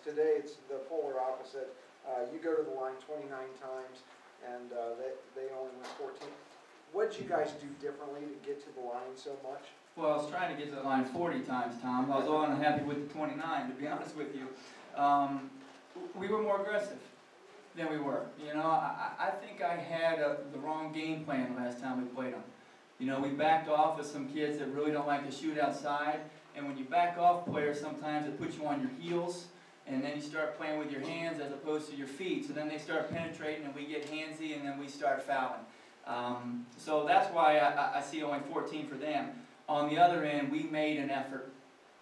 Today it's the polar opposite. You go to the line 29 times, and they only went 14. What did you guys do differently to get to the line so much? Well, I was trying to get to the line 40 times, Tom. I was all unhappy with the 29, to be honest with you. We were more aggressive than we were. You know, I think I had the wrong game plan last time we played them. You know, we backed off with some kids that really don't like to shoot outside, and when you back off players, sometimes it puts you on your heels, and then you start playing with your hands as opposed to your feet. So then they start penetrating, and we get handsy, and then we start fouling. So that's why I see only 14 for them. On the other end, we made an effort.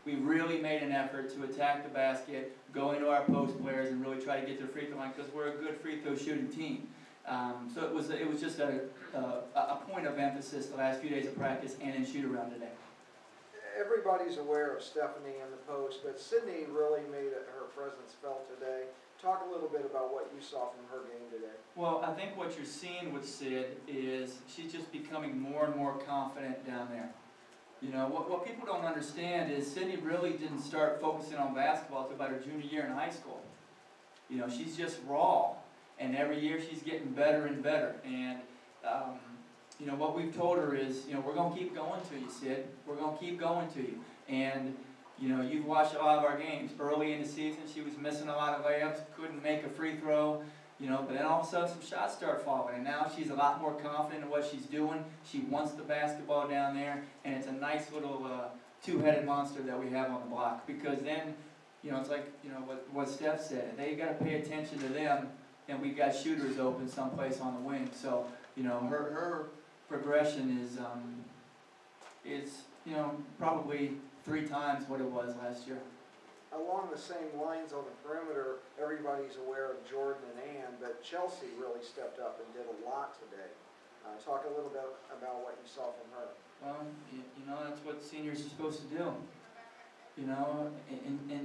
We really made an effort to attack the basket, go into our post players, and really try to get to the free throw line because we're a good free throw shooting team. So it was just a point of emphasis the last few days of practice and in shoot around today. Everybody's aware of Stephanie in the post, but Sydney really made her presence felt today. Talk a little bit about what you saw from her game today. Well, I think what you're seeing with Sid is she's just becoming more and more confident down there. You know, what people don't understand is Sydney really didn't start focusing on basketball until about her junior year in high school. You know, she's just raw, and every year she's getting better and better. And, you know, what we've told her is, you know, we're going to keep going to you, Sid. We're going to keep going to you. And, you know, you've watched a lot of our games. Early in the season, she was missing a lot of layups, couldn't make a free throw. You know, but then all of a sudden some shots start falling, and now she's a lot more confident in what she's doing. She wants the basketball down there, and it's a nice little two-headed monster that we have on the block. Because then, you know, it's like, you know, what Steph said. They got to pay attention to them, and we got shooters open someplace on the wing. So, you know, her progression is you know, probably 3 times what it was last year. Along the same lines on the perimeter, everybody's aware of Jordan and Ann, but Chelsea really stepped up and did a lot today. Talk a little bit about what you saw from her. Well, you know, that's what seniors are supposed to do. You know,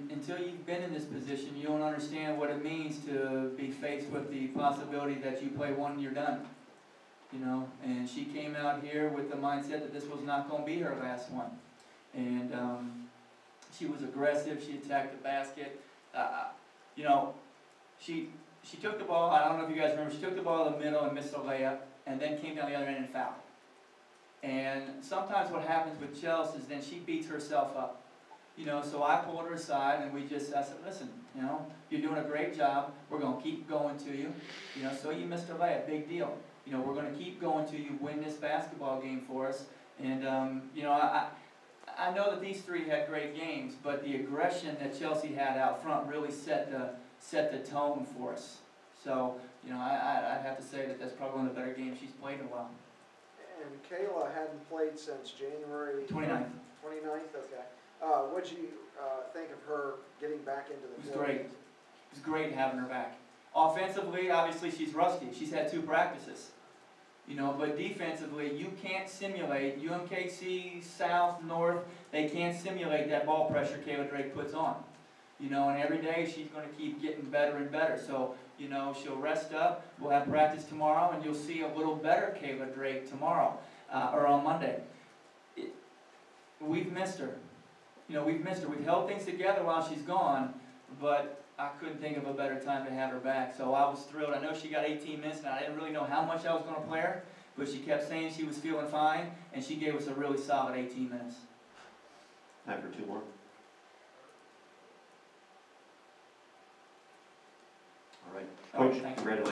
until you've been in this position, you don't understand what it means to be faced with the possibility that you play one and you're done. You know, and she came out here with the mindset that this was not going to be her last one. And, she was aggressive. She attacked the basket. You know, she took the ball. I don't know if you guys remember. She took the ball in the middle and missed a layup, and then came down the other end and fouled. And sometimes what happens with Chelsea is then she beats herself up. You know, so I pulled her aside, and I said, listen, you know, you're doing a great job. We're going to keep going to you. You know, so you missed a layup. Big deal. You know, we're going to keep going to you, win this basketball game for us. And, you know, I know that these 3 had great games, but the aggression that Chelsea had out front really set the tone for us. So, you know, I'd have to say that that's probably one of the better games she's played in a while. And Kayla hadn't played since January 29th. 29th, okay. What did you think of her getting back into the field? It was great. It was great having her back. Offensively, obviously, she's rusty. She's had 2 practices. You know, but defensively, you can't simulate, UMKC, South, North, they can't simulate that ball pressure Kayla Drake puts on. You know, and every day she's going to keep getting better and better. So, you know, she'll rest up, we'll have practice tomorrow, and you'll see a little better Kayla Drake tomorrow, or on Monday. We've missed her. You know, we've missed her. We've held things together while she's gone, but I couldn't think of a better time to have her back, so I was thrilled. I know she got 18 minutes, and I didn't really know how much I was going to play her, but she kept saying she was feeling fine, and she gave us a really solid 18 minutes. Time for 2 more. All right. Coach, congratulations.